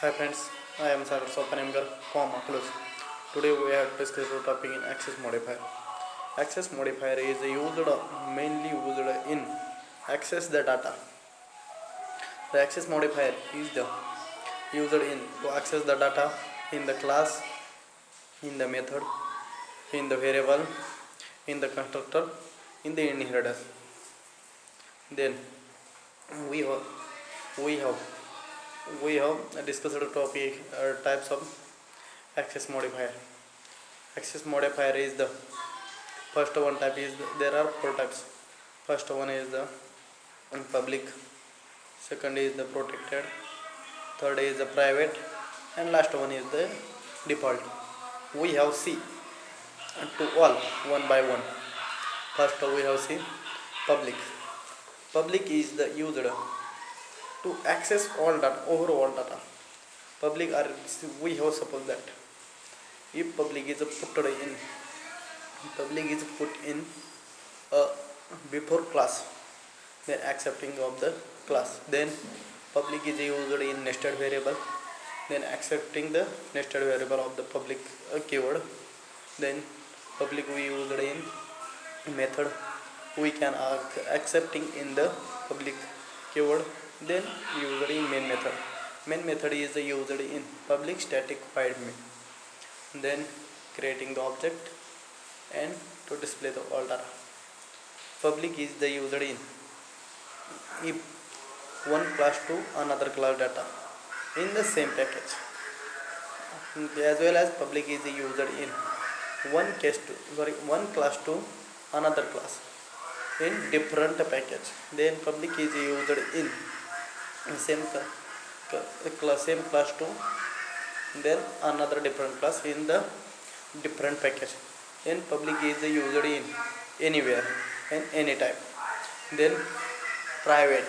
Hi friends, I am Sagar Sopanamgar, comma close. Today we have discussed the topic in access modifier. Access modifier is mainly used in access the data. The access modifier is the used in to access the data in the class, in the method, in the variable, in the constructor, in the inheritance. Then we have we have we have discussed the topic types of access modifier. Access modifier is the first one type is there are four types. First one is the public, second is the protected, third is the private, and last one is the default. We have see to all one by one. First we have see public. Public is the used to access all data, overall data. Public are we have suppose that if public is put in a before class, then accepting of the class, then public is used in nested variable, then accepting the nested variable of the public keyword, then public we used in method, we can accepting in the public keyword, then used in main method is used in public static void main, then creating the object and to display the all data. Public is the used in if one class to another class data in the same package, as well as public is used in one class to another class in different package. Then public is used in same class to then another different class in the different package. Then public is used in anywhere and anytime. Then private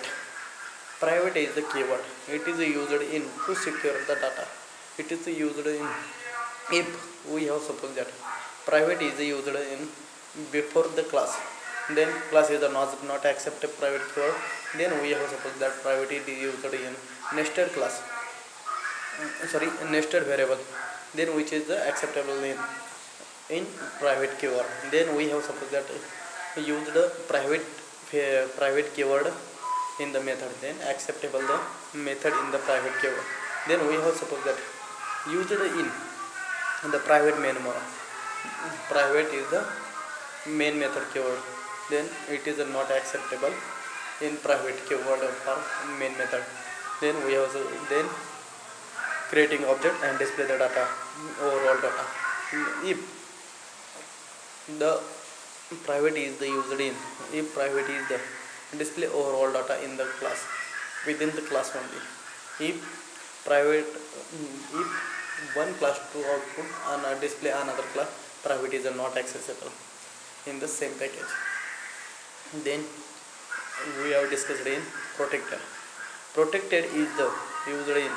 is the keyword, it is used in to secure the data. It is used in if we have suppose that private is used in before the class, then class is not accept a private keyword, then we have suppose that private is used in nested class, nested variable, then which is the acceptable in private keyword. Then we have suppose that used the private keyword in the method, then acceptable the method in the private keyword. Then we have suppose that used in the private main mode, private is the main method keyword, then it is not acceptable in private keyword for main method. Then we have then creating object and display the data, overall data. If the private is the used in if private is the display overall data in the class within the class only. If private if one class to output and display another class, private is not accessible in the same package. Then we have discussed in protected. Protected is the used in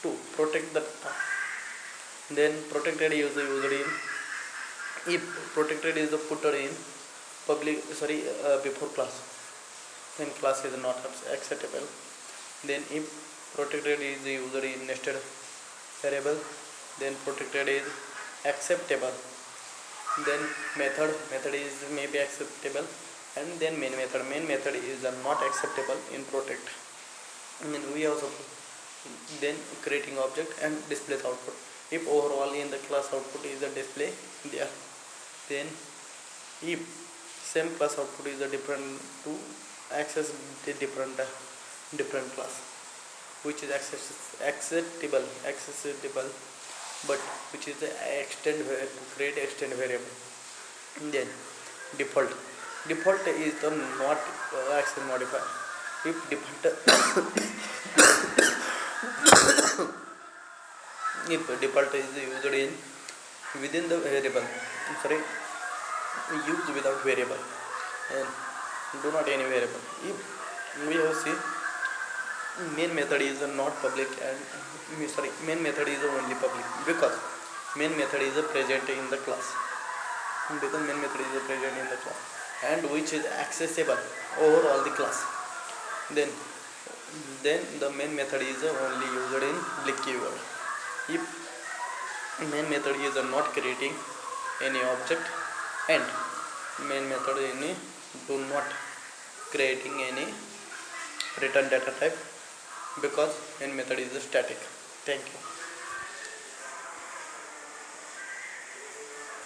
to protect the data. Then protected is the used in if protected is the put in public before class, then class is not acceptable. Then if protected is used in nested variable, then protected is acceptable. Then method is maybe acceptable, and then main method is not acceptable in protect. And we also then creating object and display the output. If overall in the class output is the display there, then if same class output is a different to access the different class, which is accessible, but which is the create extend variable. Then default is the not access modifier. If default is used in within the variable, used without variable and do not any variable. If we have see main method is not public and main method is only public because main method is present in the class, and which is accessible over all the class. Then then the main method is only used in Blick keyword. If main method is not creating any object and main method any do not creating any return data type, because main method is static. Thank you.